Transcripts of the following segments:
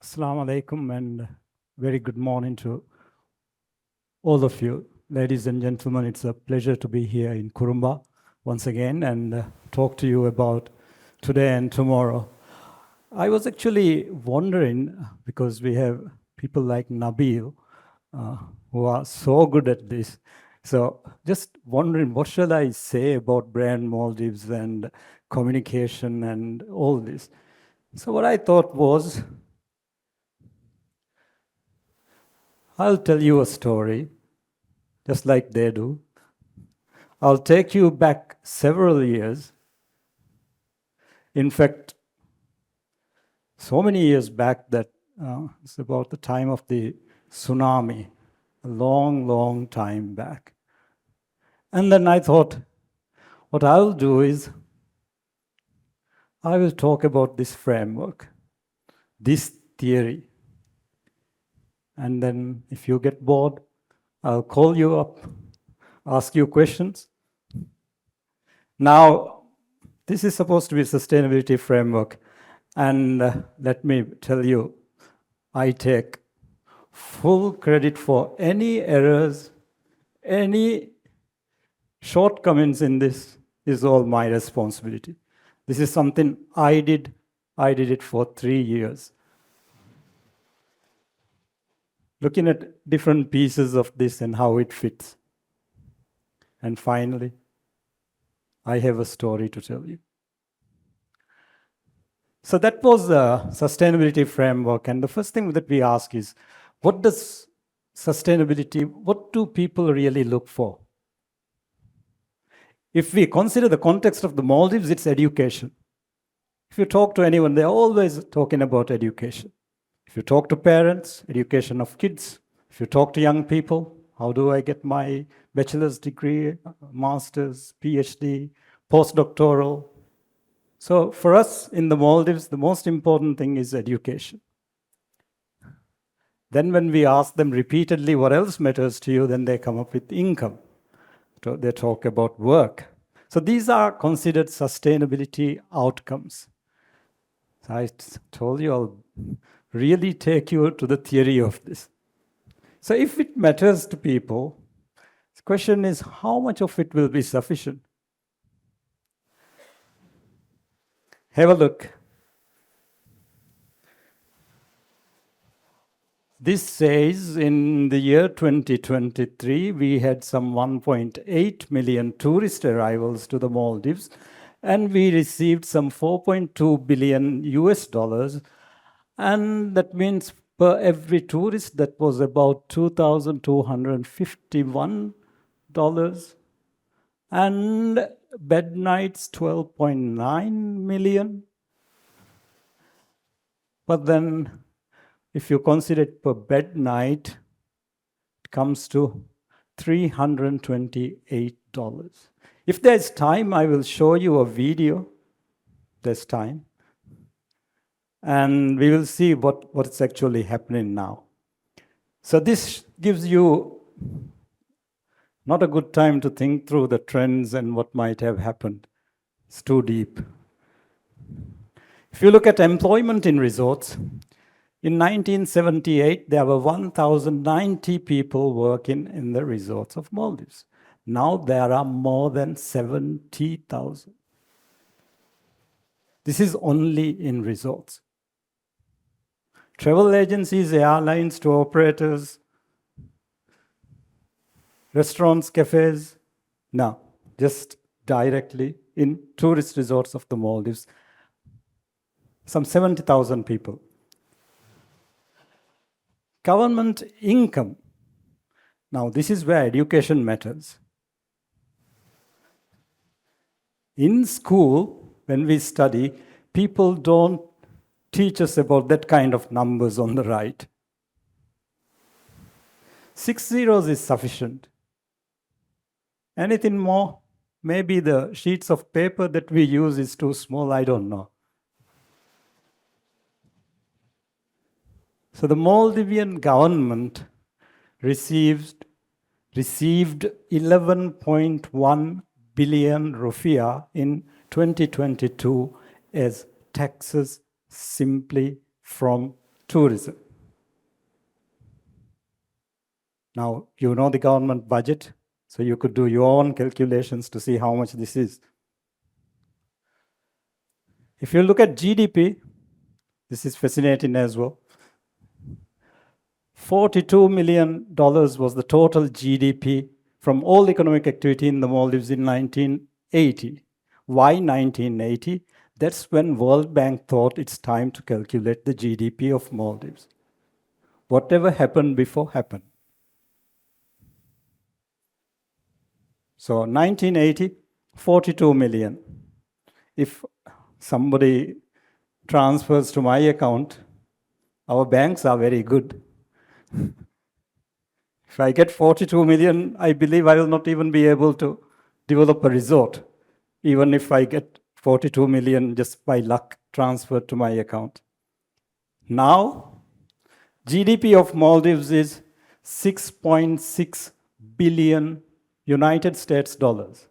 Assalamu alaikum and very good morning to all of you. Ladies and gentlemen, it's a pleasure to be here in Kurumba once again and talk to you about today and tomorrow. I was actually wondering, because we have people like Nabil who are so good at this. So just wondering, what shall I say about brand Maldives and communication and all this? So what I thought was, I'll tell you a story, just like they do. I'll take you back several years. In fact, so many years back that it's about the time of the tsunami, a long, long time back. And then I thought, what I'll do is, I will talk about this framework, this theory. And then if you get bored, I'll call you up, ask you questions. Now, this is supposed to be a sustainability framework. And let me tell you, I take full credit for any errors, any shortcomings in this is all my responsibility. This is something I did. I did it for 3 years. Looking at different pieces of this and how it fits. And finally, I have a story to tell you. So that was the sustainability framework. And the first thing that we ask is, what does sustainability, what do people really look for? If we consider the context of the Maldives, it's education. If you talk to anyone, they're always talking about education. If you talk to parents, education of kids. If you talk to young people, how do I get my bachelor's degree, master's, PhD, postdoctoral? So for us in the Maldives, the most important thing is education. Then when we ask them repeatedly what else matters to you, then they come up with income. They talk about work. So these are considered sustainability outcomes. So I told you I'll really take you to the theory of this. So if it matters to people, the question is how much of it will be sufficient? Have a look. This says in the year 2023, we had some 1.8 million tourist arrivals to the Maldives, and we received some 4.2 billion US dollars. And that means per every tourist, that was about $2,251. And bed nights, 12.9 million. But then if you consider it per bed night, it comes to $328. If there's time, I will show you a video. There's time. And we will see what's actually happening now. So this gives you not a good time to think through the trends and what might have happened. It's too deep. If you look at employment in resorts, in 1978, there were 1,090 people working in the resorts of Maldives. Now there are more than 70,000. This is only in resorts. Travel agencies, airlines, tour operators, restaurants, cafes, no, just directly in tourist resorts of the Maldives, some 70,000 people. Government income. Now, this is where education matters. In school, when we study, people don't teach us about that kind of numbers on the right. 6 zeros is sufficient. Anything more? Maybe the sheets of paper that we use is too small, I don't know. So the Maldivian government received 11.1 billion rupiah in 2022 as taxes simply from tourism. Now, you know the government budget, so you could do your own calculations to see how much this is. If you look at GDP, this is fascinating as well. $42 million was the total GDP from all economic activity in the Maldives in 1980. Why 1980? That's when World Bank thought it's time to calculate the GDP of Maldives. Whatever happened before happened. So 1980, 42 million. If somebody transfers to my account, our banks are very good. If I get 42 million, I believe I will not even be able to develop a resort, even if I get 42 million just by luck transferred to my account. Now, GDP of Maldives is 6.6 billion United States dollars.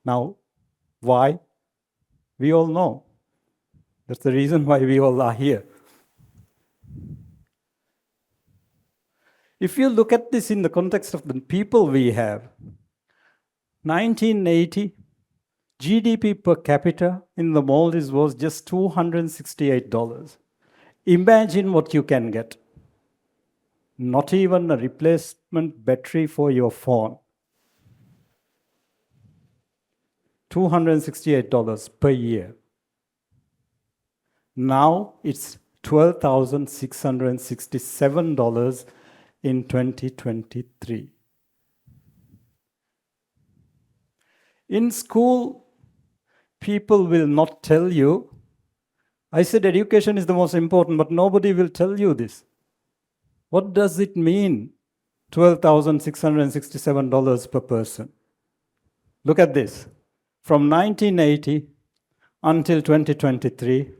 Now, why? We all know. That's the reason why we all are here. If you look at this in the context of the people we have, 1980, GDP per capita in the Maldives was just $268. Imagine what you can get. Not even a replacement battery for your phone. $268 per year. Now it's $12,667 in 2023. In school, people will not tell you. I said education is the most important, but nobody will tell you this. What does it mean, $12,667 per person? Look at this. From 1980 until 2023,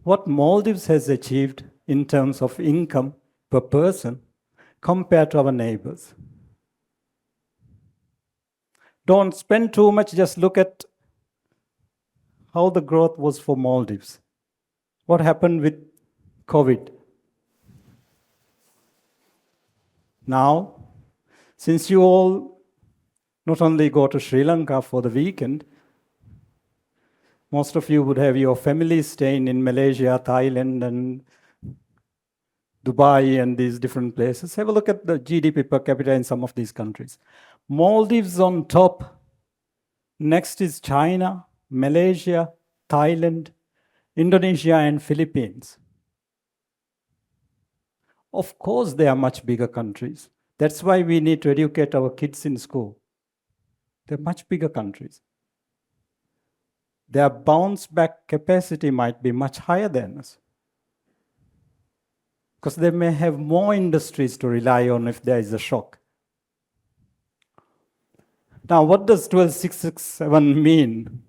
what Maldives has achieved in terms of income per person compared to our neighbors. Don't spend too much, just look at how the growth was for Maldives. What happened with COVID? Now, since you all not only go to Sri Lanka for the weekend, most of you would have your families staying in Malaysia, Thailand, and Dubai and these different places. Have a look at the GDP per capita in some of these countries. Maldives on top. Next is China, Malaysia, Thailand, Indonesia, and Philippines. Of course, they are much bigger countries. That's why we need to educate our kids in school. They're much bigger countries. Their bounce back capacity might be much higher than us, because they may have more industries to rely on if there is a shock. Now, what does 12667 mean?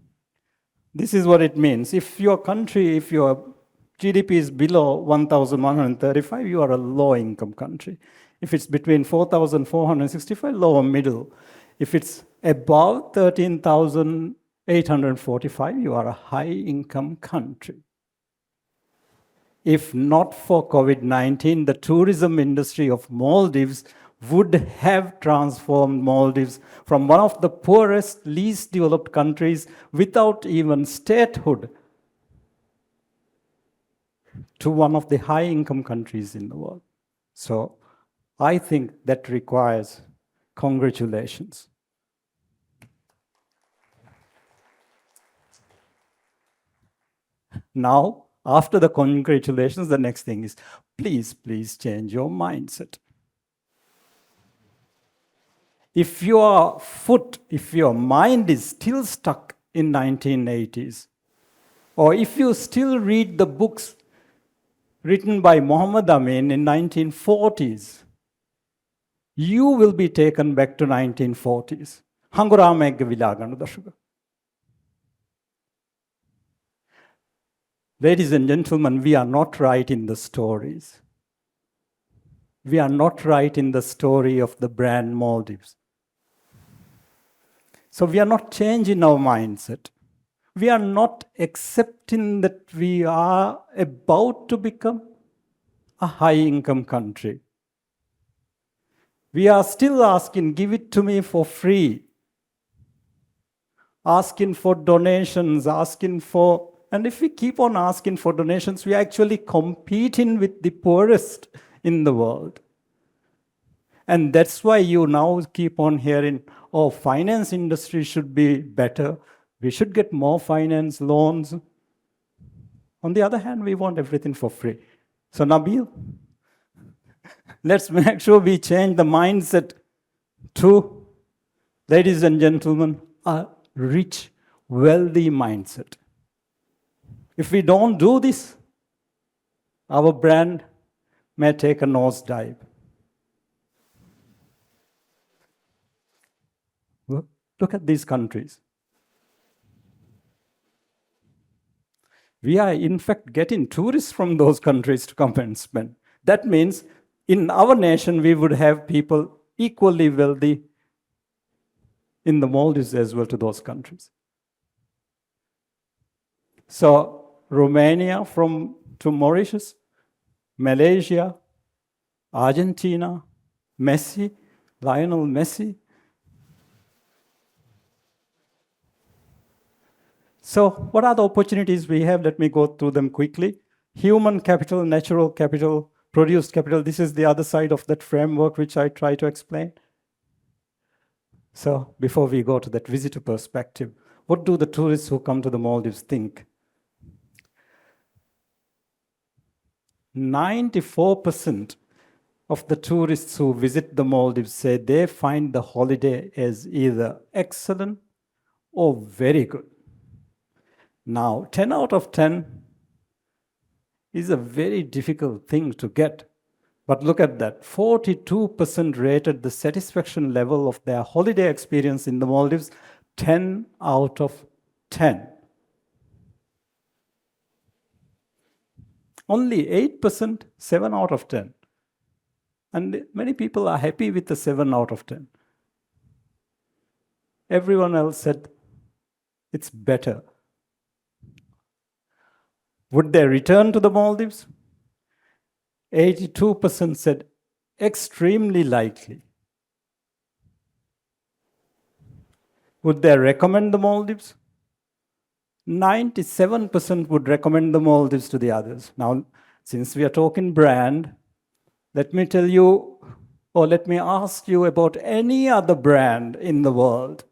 This is what it means. If your country, if your GDP is below 1,135, you are a low-income country. If it's between 4,465, lower middle. If it's above 13,845, you are a high-income country. If not for COVID-19, the tourism industry of Maldives would have transformed Maldives from one of the poorest, least developed countries without even statehood to one of the high-income countries in the world. So I think that requires congratulations. Now, after the congratulations, the next thing is, please change your mindset. If your mind is still stuck in 1980s, or if you still read the books written by Muhammad Amin in 1940s, you will be taken back to 1940s. Ladies and gentlemen, we are not right in the stories. We are not right in the story of the brand Maldives. So we are not changing our mindset. We are not accepting that we are about to become a high-income country. We are still asking, give it to me for free. Asking for donations, and if we keep on asking for donations, we are actually competing with the poorest in the world. And that's why you now keep on hearing, oh, finance industry should be better. We should get more finance loans. On the other hand, we want everything for free. So Nabil, let's make sure we change the mindset to, ladies and gentlemen, a rich, wealthy mindset. If we don't do this, our brand may take a nosedive. Look at these countries. We are, in fact, getting tourists from those countries to come and spend. That means in our nation, we would have people equally wealthy in the Maldives as well to those countries. So Romania to Mauritius, Malaysia, Argentina, Lionel Messi. So what are the opportunities we have? Let me go through them quickly. Human capital, natural capital, produced capital. This is the other side of that framework which I try to explain. So before we go to that visitor perspective, what do the tourists who come to the Maldives think? 94% of the tourists who visit the Maldives say they find the holiday as either excellent or very good. Now, 10 out of 10 is a very difficult thing to get. But look at that, 42% rated the satisfaction level of their holiday experience in the Maldives, 10 out of 10. Only 8%, 7 out of 10. And many people are happy with the 7 out of 10. Everyone else said it's better. Would they return to the Maldives? 82% said extremely likely. Would they recommend the Maldives? 97% would recommend the Maldives to the others. Now, since we are talking brand, let me tell you, or let me ask you about any other brand in the world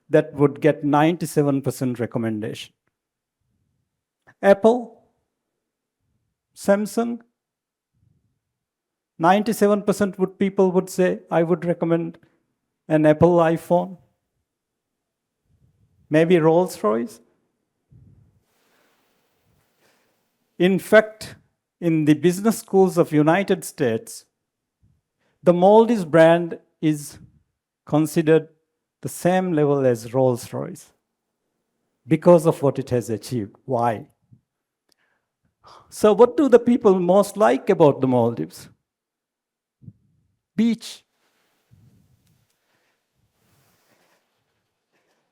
that would get 97% recommendation. Apple, Samsung, 97% people would say, I would recommend an Apple iPhone. Maybe Rolls-Royce. In fact, in the business schools of United States, the Maldives brand is considered the same level as Rolls-Royce because of what it has achieved. Why? So what do the people most like about the Maldives? Beach.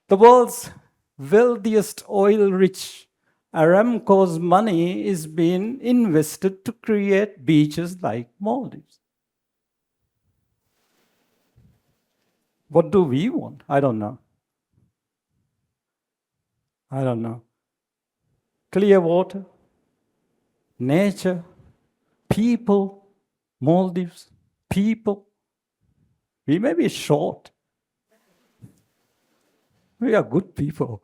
The world's wealthiest oil-rich Aramco's money is being invested to create beaches like Maldives. What do we want? I don't know. Clear water, nature, people, Maldives, people. We may be short. We are good people.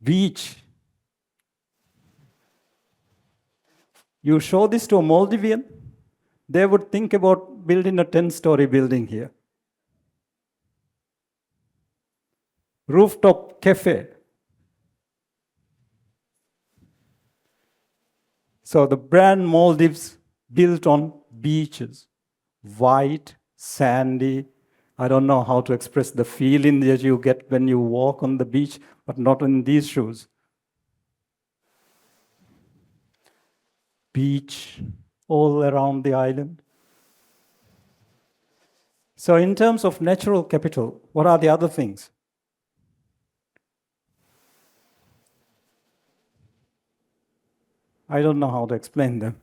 Beach. You show this to a Maldivian, they would think about building a 10-story building here. Rooftop cafe. So the brand Maldives built on beaches, white, sandy. I don't know how to express the feeling that you get when you walk on the beach, but not in these shoes. Beach all around the island. So in terms of natural capital, what are the other things? I don't know how to explain them.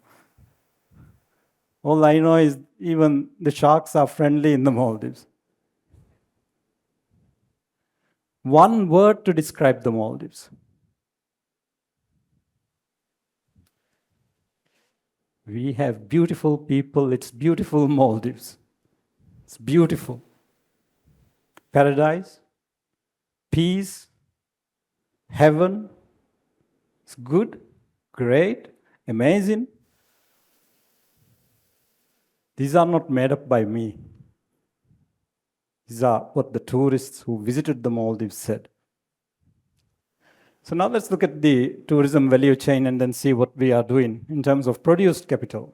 All I know is even the sharks are friendly in the Maldives. One word to describe the Maldives. We have beautiful people. It's beautiful Maldives. It's beautiful. Paradise, peace, heaven. It's good, great, amazing. These are not made up by me. These are what the tourists who visited the Maldives said. So now let's look at the tourism value chain and then see what we are doing in terms of produced capital.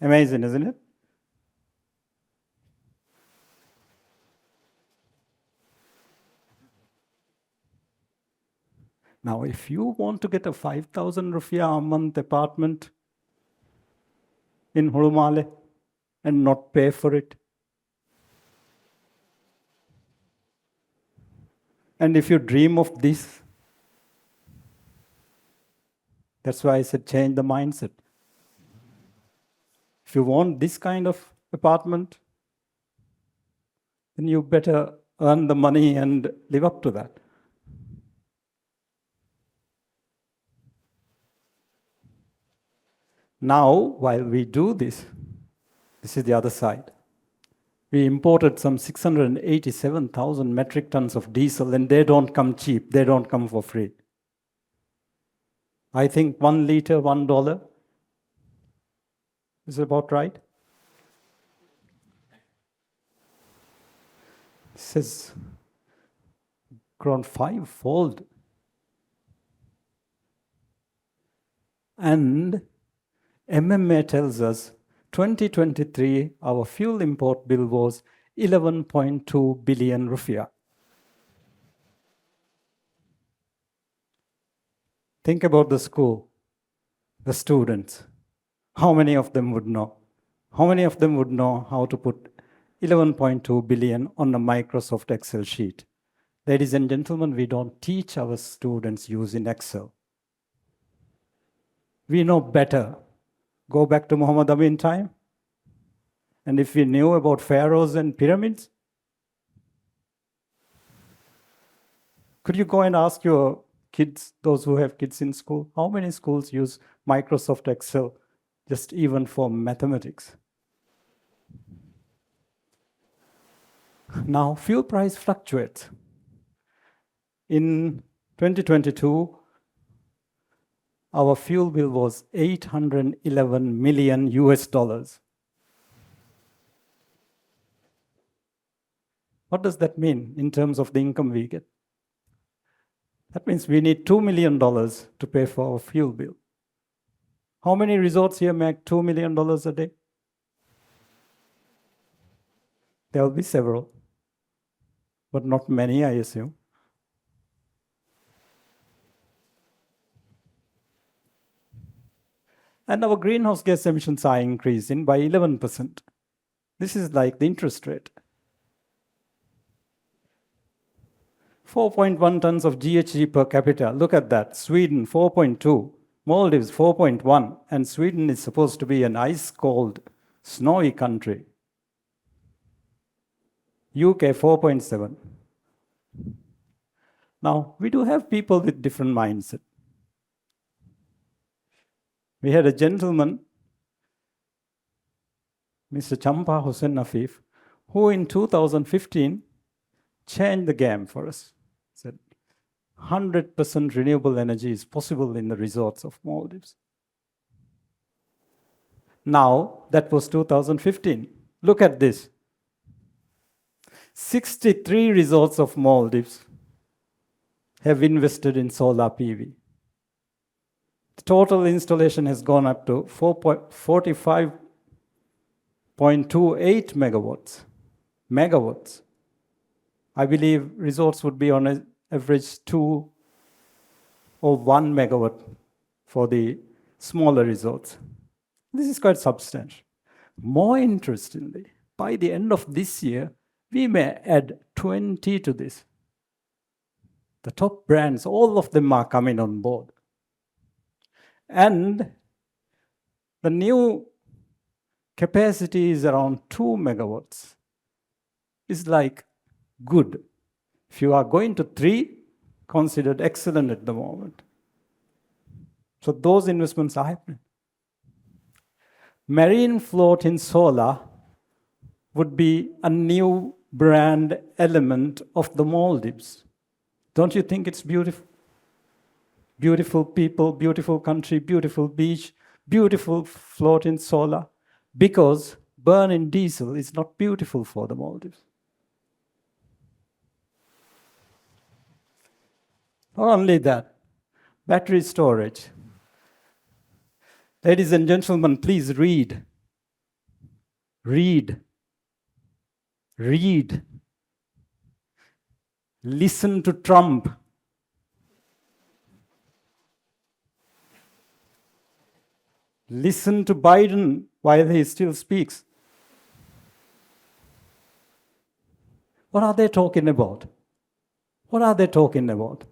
Amazing, isn't it? Now, if you want to get a 5,000 rupiah a month apartment in Hulumale and not pay for it, and if you dream of this, that's why I said change the mindset. If you want this kind of apartment, then you better earn the money and live up to that. Now, while we do this, this is the other side. We imported some 687,000 metric tons of diesel, and they don't come cheap. They don't come for free. I think 1 liter, $1. Is it about right? This has grown 5-fold. And MMA tells us 2023, our fuel import bill was 11.2 billion rupiah. Think about the school, the students. How many of them would know? How many of them would know how to put 11.2 billion on a Microsoft Excel sheet? Ladies and gentlemen, we don't teach our students using Excel. We know better. Go back to Muhammad Amin time. And if we knew about pharaohs and pyramids, could you go and ask your kids, those who have kids in school, how many schools use Microsoft Excel just even for mathematics? Now, fuel price fluctuates. In 2022, our fuel bill was 811 million US dollars. What does that mean in terms of the income we get? That means we need $2 million to pay for our fuel bill. How many resorts here make $2 million a day? There will be several, but not many, I assume. And our greenhouse gas emissions are increasing by 11%. This is like the interest rate. 4.1 tons of GHG per capita. Look at that. Sweden, 4.2. Maldives, 4.1. And Sweden is supposed to be an ice-cold, snowy country. UK, 4.7. Now, we do have people with different mindset. We had a gentleman, Mr. Champa Hussain Nafif, who in 2015 changed the game for us. Said 100% renewable energy is possible in the resorts of Maldives. Now, that was 2015. Look at this. 63 resorts of Maldives have invested in solar PV. The total installation has gone up to 45.28 megawatts. I believe resorts would be on average 2 or 1 megawatt for the smaller resorts. This is quite substantial. More interestingly, by the end of this year, we may add 20 to this. The top brands, all of them are coming on board. And the new capacity is around 2 megawatts. It's like good. If you are going to 3, considered excellent at the moment. So those investments are happening. Marine floating solar would be a new brand element of the Maldives. Don't you think it's beautiful? Beautiful people, beautiful country, beautiful beach, beautiful floating solar. Because burning diesel is not beautiful for the Maldives. Not only that, battery storage. Ladies and gentlemen, please read. Read. Read. Listen to Trump. Listen to Biden while he still speaks. What are they talking about? What are they talking about?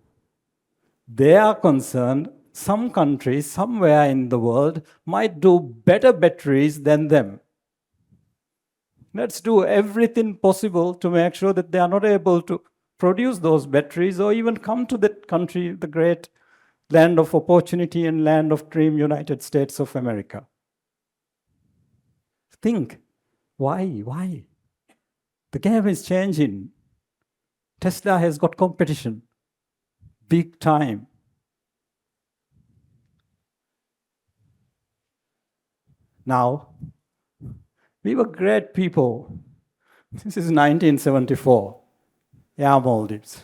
They are concerned some countries somewhere in the world might do better batteries than them. Let's do everything possible to make sure that they are not able to produce those batteries or even come to that country, the great land of opportunity and land of dream, United States of America. Think, why? The game is changing. Tesla has got competition, big time. Now, we were great people. This is 1974, Air Maldives.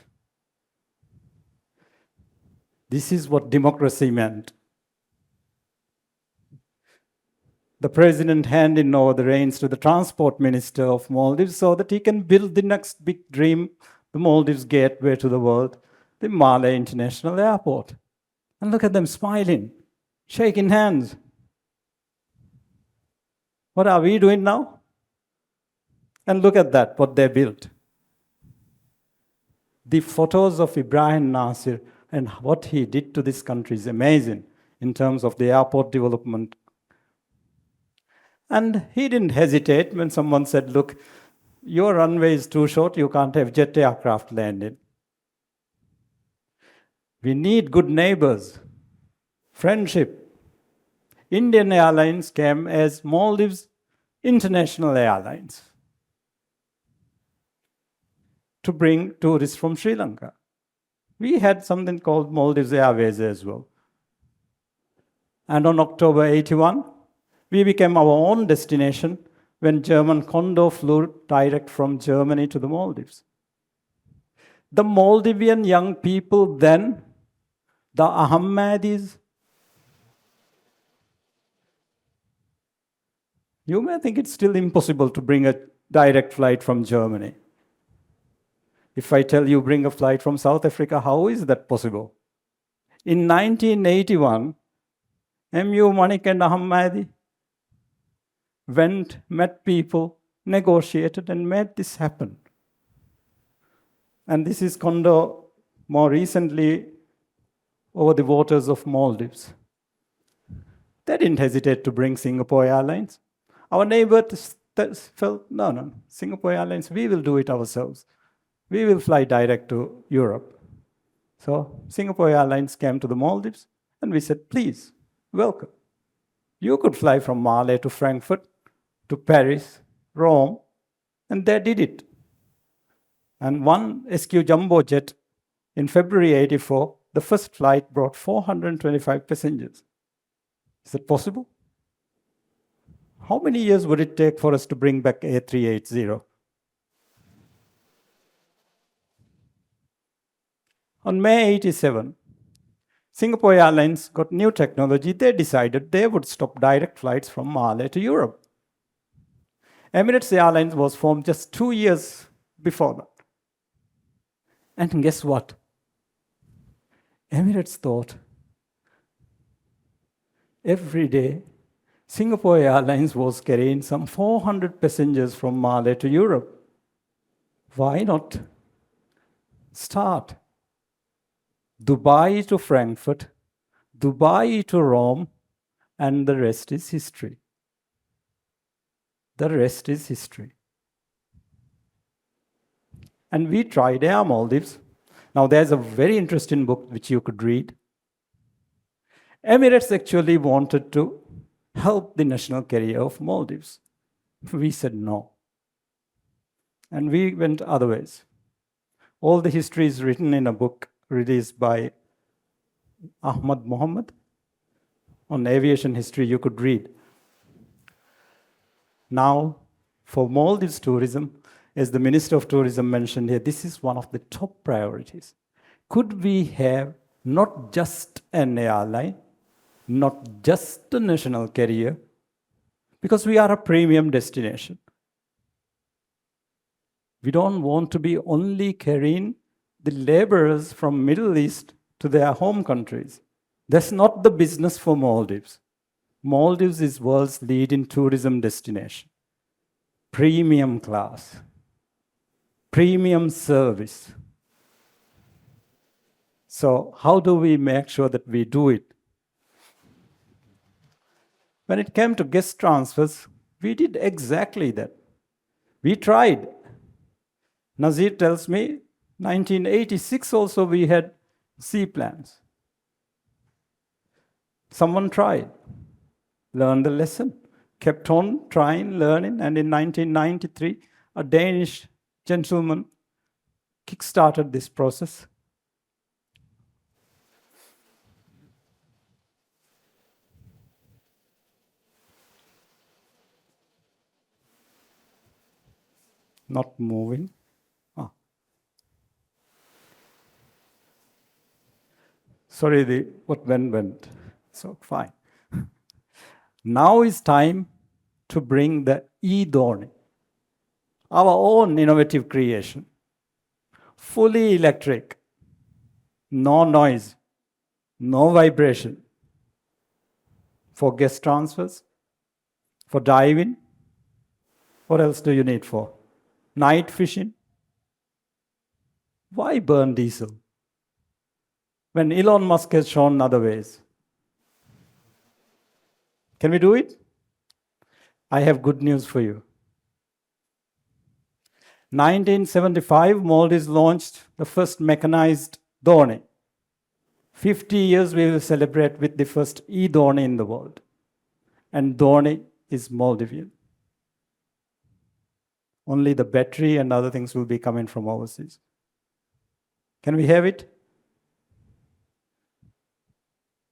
This is what democracy meant. The president handing over the reins to the transport minister of Maldives so that he can build the next big dream, the Maldives gateway to the world, the Malé International Airport. And look at them smiling, shaking hands. What are we doing now? And look at that, what they built. The photos of Ibrahim Nasir and what he did to this country is amazing in terms of the airport development. And he didn't hesitate when someone said, look, your runway is too short, you can't have jet aircraft landing. We need good neighbors, friendship. Indian Airlines came as Maldives International Airlines to bring tourists from Sri Lanka. We had something called Maldives Airways as well. And on October 81, we became our own destination when German Condor flew direct from Germany to the Maldives. The Maldivian young people then, the Ahmadis, you may think it's still impossible to bring a direct flight from Germany. If I tell you bring a flight from South Africa, how is that possible? In 1981, M.U. Manik and Ahmadi went, met people, negotiated, and made this happen. And this is Condor more recently over the waters of Maldives. They didn't hesitate to bring Singapore Airlines. Our neighbor felt, no, Singapore Airlines, we will do it ourselves. We will fly direct to Europe. So Singapore Airlines came to the Maldives, and we said, please, welcome. You could fly from Malé to Frankfurt, to Paris, Rome, and they did it. And one SQ jumbo jet in February 84, the first flight brought 425 passengers. Is that possible? How many years would it take for us to bring back A380? On May 87, Singapore Airlines got new technology. They decided they would stop direct flights from Malé to Europe. Emirates Airlines was formed just 2 years before that. And guess what? Emirates thought every day Singapore Airlines was carrying some 400 passengers from Malé to Europe. Why not start Dubai to Frankfurt, Dubai to Rome, and the rest is history. The rest is history. And we tried Air Maldives. Now, there's a very interesting book which you could read. Emirates actually wanted to help the national carrier of Maldives. We said no. And we went other ways. All the history is written in a book released by Ahmad Mohammed on aviation history you could read. Now, for Maldives tourism, as the Minister of Tourism mentioned here, this is one of the top priorities. Could we have not just an airline, not just a national carrier, because we are a premium destination. We don't want to be only carrying the laborers from Middle East to their home countries. That's not the business for Maldives. Maldives is world's leading tourism destination. Premium class, premium service. So how do we make sure that we do it? When it came to guest transfers, we did exactly that. We tried. Nazir tells me, 1986 also we had seaplanes. Someone tried, learned the lesson, kept on trying, learning, and in 1993, a Danish gentleman kickstarted this process. Not moving. Sorry, what went. So fine. Now is time to bring the e-Dorni, our own innovative creation. Fully electric, no noise, no vibration. For guest transfers, for diving. What else do you need for? Night fishing. Why burn diesel? When Elon Musk has shown other ways. Can we do it? I have good news for you. 1975, Maldives launched the first mechanized Dorni. 50 years we will celebrate with the first e-Dorni in the world. And Dorni is Maldivian. Only the battery and other things will be coming from overseas. Can we have it?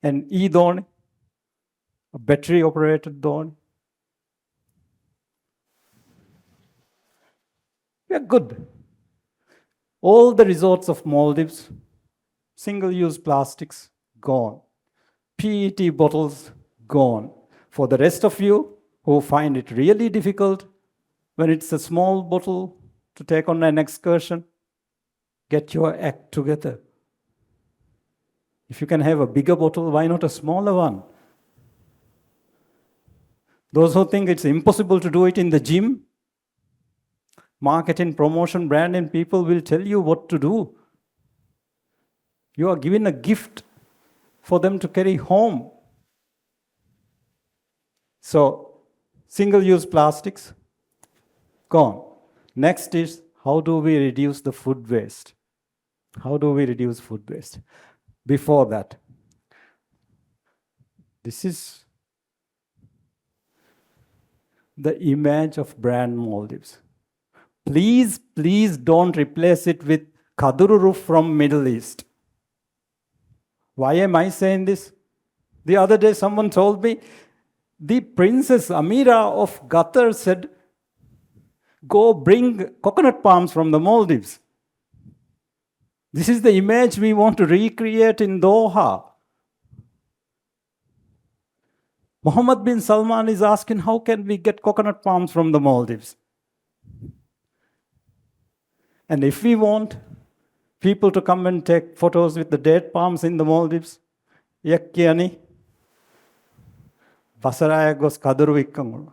An e-Dorni, a battery-operated Dorni. We are good. All the resorts of Maldives, single-use plastics, gone. PET bottles, gone. For the rest of you who find it really difficult when it's a small bottle to take on an excursion, get your act together. If you can have a bigger bottle, why not a smaller one? Those who think it's impossible to do it in the gym, marketing, promotion, branding people will tell you what to do. You are given a gift for them to carry home. So, single-use plastics, gone. Next is, how do we reduce the food waste? How do we reduce food waste? Before that, this is the image of brand Maldives. Please, please don't replace it with Kadururu from Middle East. Why am I saying this? The other day someone told me, the Princess Amira of Qatar said, go bring coconut palms from the Maldives. This is the image we want to recreate in Doha. Mohammed bin Salman is asking, how can we get coconut palms from the Maldives? And if we want people to come and take photos with the date palms in the Maldives, yakkiyani, vasaraya gos kaduru ikkangu.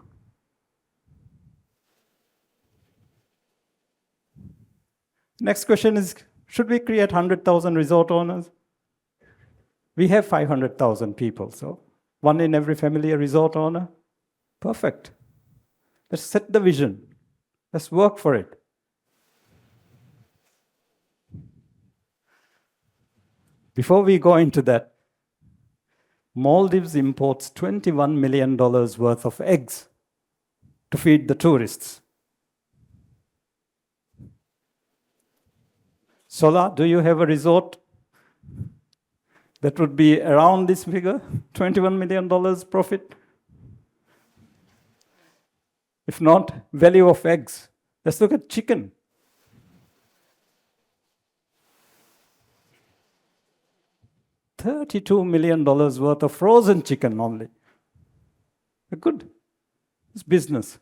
Next question is, should we create 100,000 resort owners? We have 500,000 people, so one in every family a resort owner. Perfect. Let's set the vision. Let's work for it. Before we go into that, Maldives imports $21 million worth of eggs to feed the tourists. Sola, do you have a resort that would be around this figure, $21 million profit? If not, value of eggs. Let's look at chicken. $32 million worth of frozen chicken only. Good. It's business.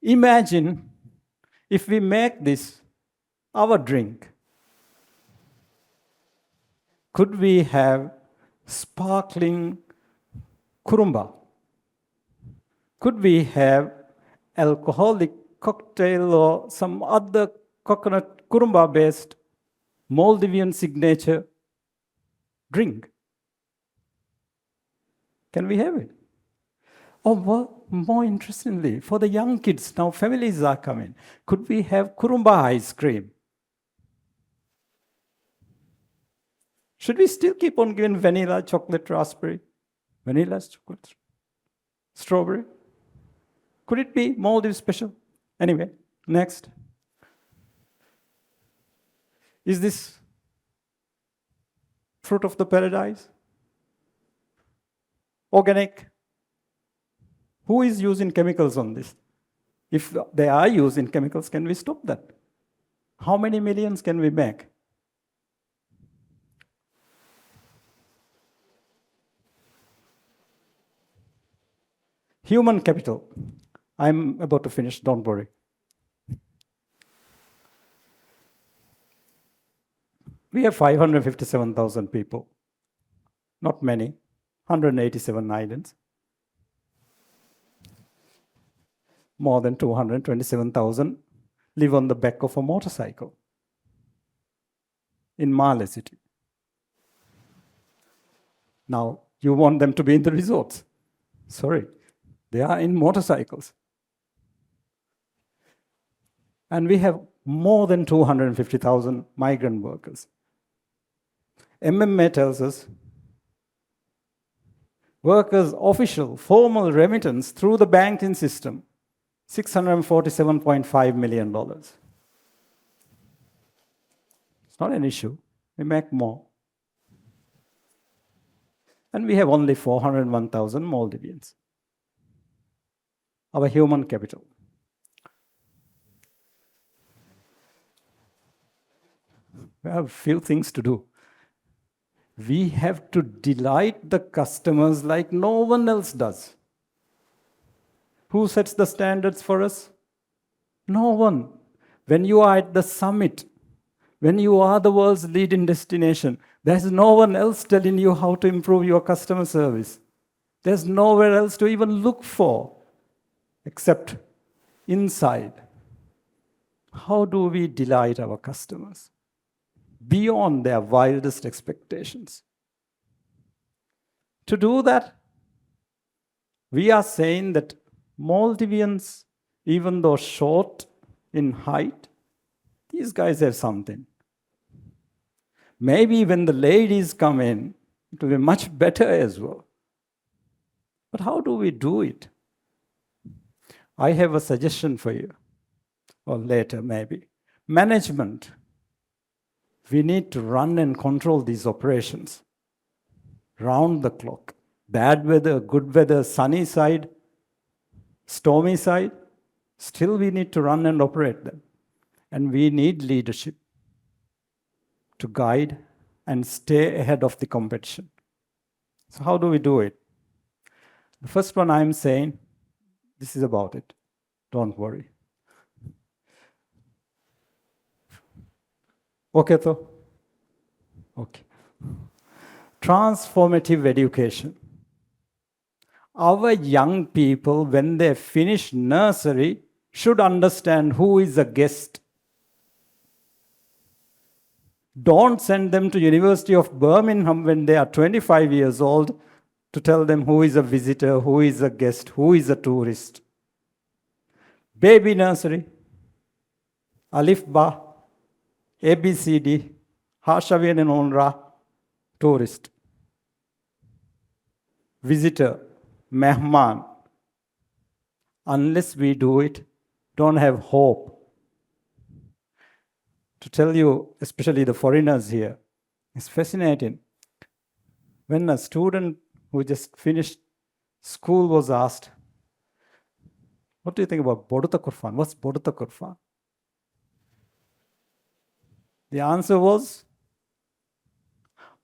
Imagine if we make this our drink. Could we have sparkling kurumba? Could we have alcoholic cocktail or some other coconut kurumba-based Maldivian signature drink? Can we have it? Or more interestingly, for the young kids, now families are coming, could we have kurumba ice cream? Should we still keep on giving vanilla, chocolate, raspberry? Vanilla, chocolate, strawberry? Could it be Maldives special? Anyway, next. Is this fruit of the paradise? Organic? Who is using chemicals on this? If they are using chemicals, can we stop that? How many millions can we make? Human capital. I'm about to finish, don't worry. We have 557,000 people. Not many, 187 islands. More than 227,000 live on the back of a motorcycle in Malé city. Now, you want them to be in the resorts. Sorry, they are in motorcycles. And we have more than 250,000 migrant workers. MMA tells us workers' official formal remittance through the banking system, $647.5 million. It's not an issue. We make more. And we have only 401,000 Maldivians. Our human capital. We have a few things to do. We have to delight the customers like no one else does. Who sets the standards for us? No one. When you are at the summit, when you are the world's leading destination, there's no one else telling you how to improve your customer service. There's nowhere else to even look for except inside. How do we delight our customers beyond their wildest expectations? To do that, we are saying that Maldivians, even though short in height, these guys have something. Maybe when the ladies come in, it will be much better as well. But how do we do it? I have a suggestion for you, or later maybe. Management. We need to run and control these operations round the clock. Bad weather, good weather, sunny side, stormy side, still we need to run and operate them. And we need leadership to guide and stay ahead of the competition. So how do we do it? The first one I'm saying, this is about it. Don't worry. Okay, though? Okay. Transformative education. Our young people, when they finish nursery, should understand who is a guest. Don't send them to University of Birmingham when they are 25 years old to tell them who is a visitor, who is a guest, who is a tourist. Baby nursery, Alif Ba, ABCD, Hashavian and Onra, tourist. Visitor, Mehman. Unless we do it, don't have hope. To tell you, especially the foreigners here, it's fascinating. When a student who just finished school was asked, what do you think about Boduta Kurfan? What's Boduta Kurfan? The answer was,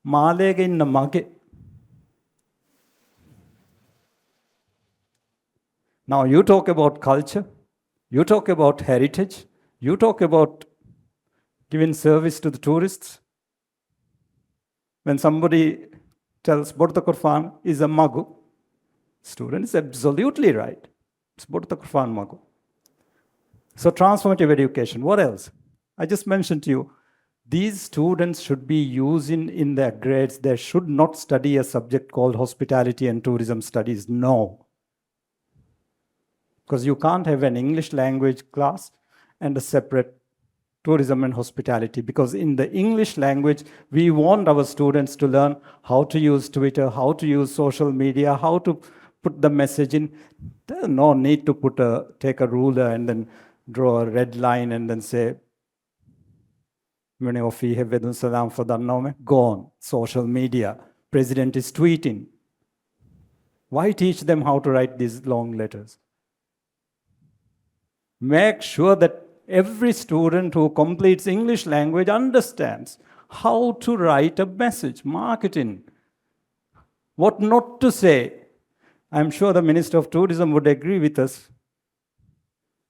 Malege in Mage. Now you talk about culture, you talk about heritage, you talk about giving service to the tourists. When somebody tells Boduta Kurfan is a Magu, student is absolutely right. It's Boduta Kurfan Magu. So transformative education, what else? I just mentioned to you, these students should be using in their grades, they should not study a subject called hospitality and tourism studies, no. Because you can't have an English language class and a separate tourism and hospitality, because in the English language, we want our students to learn how to use Twitter, how to use social media, how to put the message in. There's no need to take a ruler and then draw a red line and then say, go on, social media, president is tweeting. Why teach them how to write these long letters? Make sure that every student who completes English language understands how to write a message, marketing, what not to say. I'm sure the Minister of Tourism would agree with us.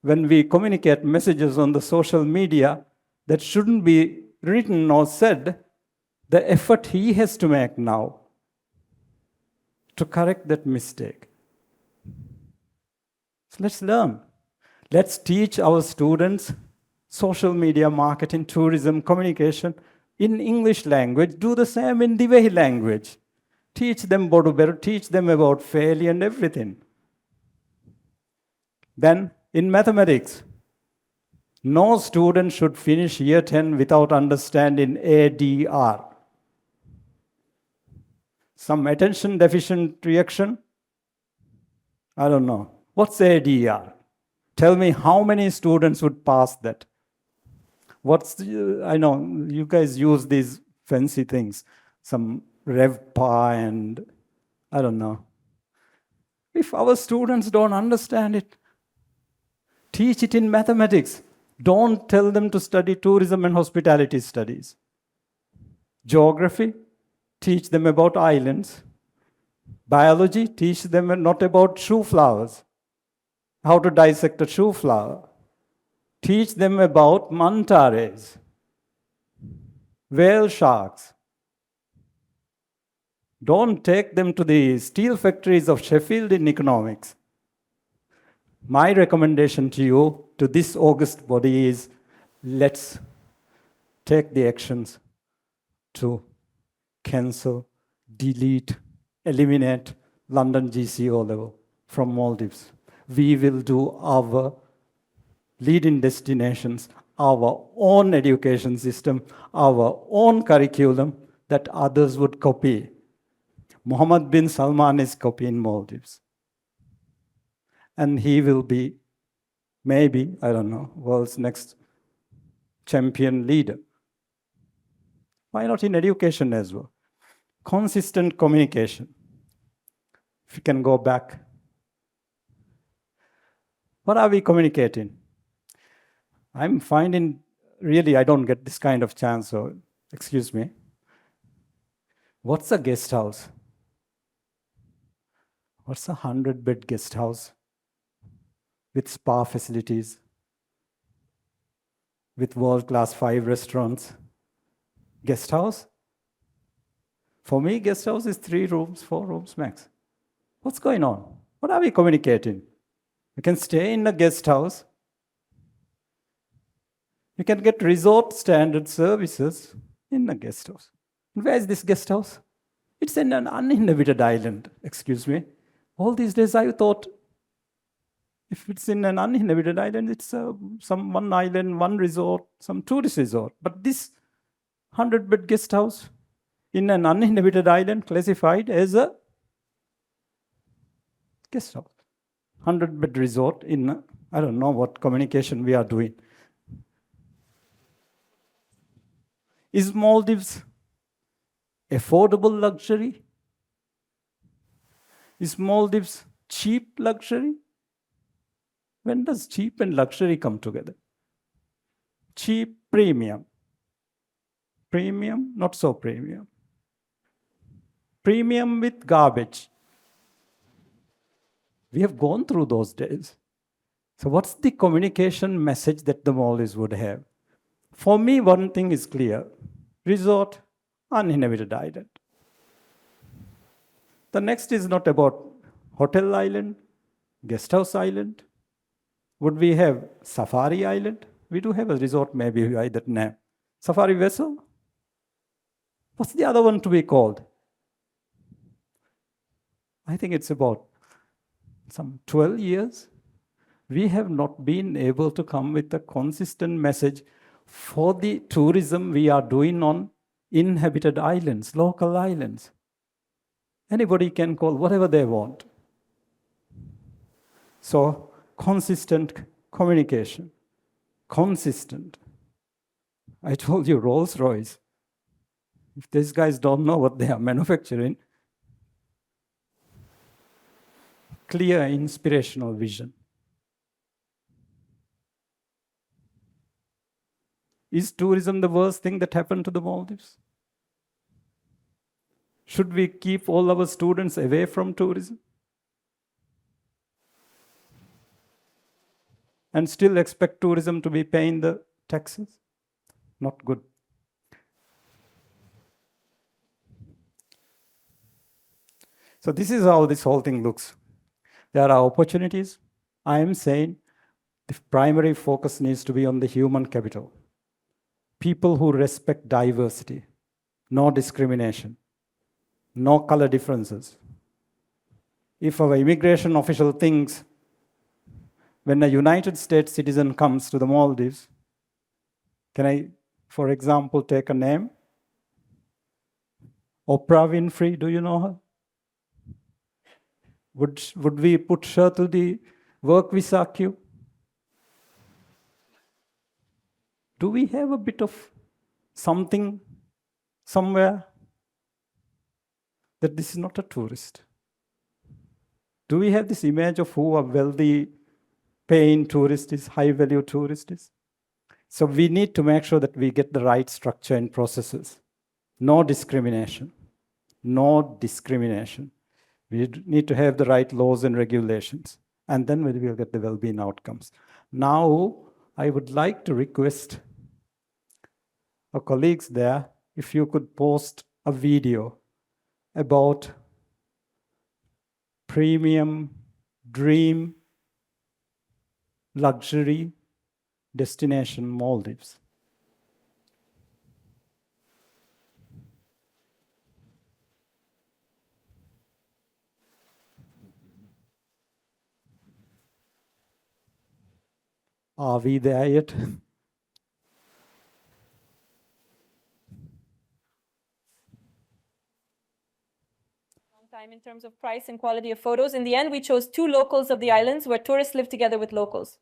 When we communicate messages on the social media that shouldn't be written or said, the effort he has to make now to correct that mistake. So let's learn. Let's teach our students social media marketing, tourism, communication in English language. Do the same in Divehi language. Teach them Boduberu, teach them about failure and everything. Then in mathematics, no student should finish year 10 without understanding ADR. Some attention deficient reaction? I don't know. What's ADR? Tell me how many students would pass that. I know you guys use these fancy things, some RevPA and I don't know. If our students don't understand it, teach it in mathematics. Don't tell them to study tourism and hospitality studies. Geography, teach them about islands. Biology, teach them not about shoe flowers. How to dissect a shoe flower. Teach them about mantares, whale sharks. Don't take them to the steel factories of Sheffield in economics. My recommendation to you, to this august body is, let's take the actions to cancel, delete, eliminate London GCO level from Maldives. We will do our leading destinations, our own education system, our own curriculum that others would copy. Mohammed bin Salman is copying Maldives. And he will be, maybe, I don't know, world's next champion leader. Why not in education as well? Consistent communication. If you can go back. What are we communicating? I'm finding, really, I don't get this kind of chance, so excuse me. What's a guest house? What's a 100-bed guest house with spa facilities, with world-class 5 restaurants? Guest house? For me, guest house is 3 rooms, 4 rooms max. What's going on? What are we communicating? You can stay in a guest house. You can get resort standard services. In a guest house. And where is this guest house? It's in an uninhabited island, excuse me. All these days I thought if it's in an uninhabited island, it's some one island, one resort, some tourist resort. But this 100-bed guest house in an uninhabited island classified as a guest house. 100-bed resort in, I don't know what communication we are doing. Is Maldives affordable luxury? Is Maldives cheap luxury? When does cheap and luxury come together? Cheap, premium. Premium, not so premium. Premium with garbage. We have gone through those days. So what's the communication message that the Maldives would have? For me, one thing is clear. Resort, uninhabited island. The next is not about hotel island, guest house island. Would we have safari island? We do have a resort maybe by that name. Safari vessel? What's the other one to be called? I think it's about some 12 years. We have not been able to come with a consistent message for the tourism we are doing on inhabited islands, local islands. Anybody can call whatever they want. So, consistent communication. Consistent. I told you Rolls-Royce. If these guys don't know what they are manufacturing, clear inspirational vision. Is tourism the worst thing that happened to the Maldives? Should we keep all our students away from tourism? And still expect tourism to be paying the taxes? Not good. So this is how this whole thing looks. There are opportunities. I am saying the primary focus needs to be on the human capital. People who respect diversity, no discrimination, no color differences. If our immigration official thinks when a United States citizen comes to the Maldives, can I, for example, take a name? Oprah Winfrey, do you know her? Would we put her to the work visa queue? Do we have a bit of something somewhere that this is not a tourist? Do we have this image of who a wealthy, paying tourist is, high-value tourist is? So we need to make sure that we get the right structure and processes. No discrimination. No discrimination. We need to have the right laws and regulations. And then we will get the well-being outcomes. Now, I would like to request our colleagues there, if you could post a video about premium, dream, luxury destination Maldives. Are we there yet? Time in terms of price and quality of photos. In the end, we chose 2 locals of the islands where tourists live together with locals.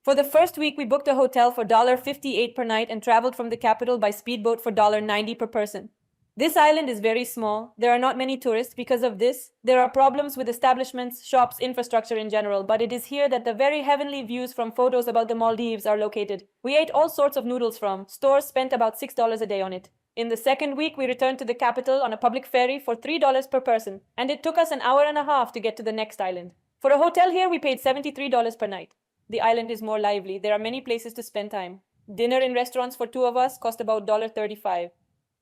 For the first week, we booked a hotel for $58 per night and traveled from the capital by speedboat for $90 per person. This island is very small. There are not many tourists. Because of this, there are problems with establishments, shops, infrastructure in general, but it is here that the very heavenly views from photos about the Maldives are located. We ate all sorts of noodles from stores, spent about $6 a day on it. In the second week, we returned to the capital on a public ferry for $3 per person, and it took us an hour and a half to get to the next island. For a hotel here, we paid $73 per night. The island is more lively. There are many places to spend time. Dinner in restaurants for 2 of us cost about $35.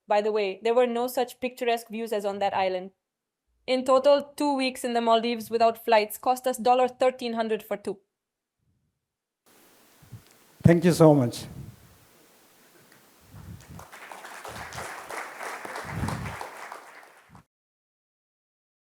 By the way, there were no such picturesque views as on that island. In total, 2 weeks in the Maldives without flights cost us $1,300 for 2. Thank you so much.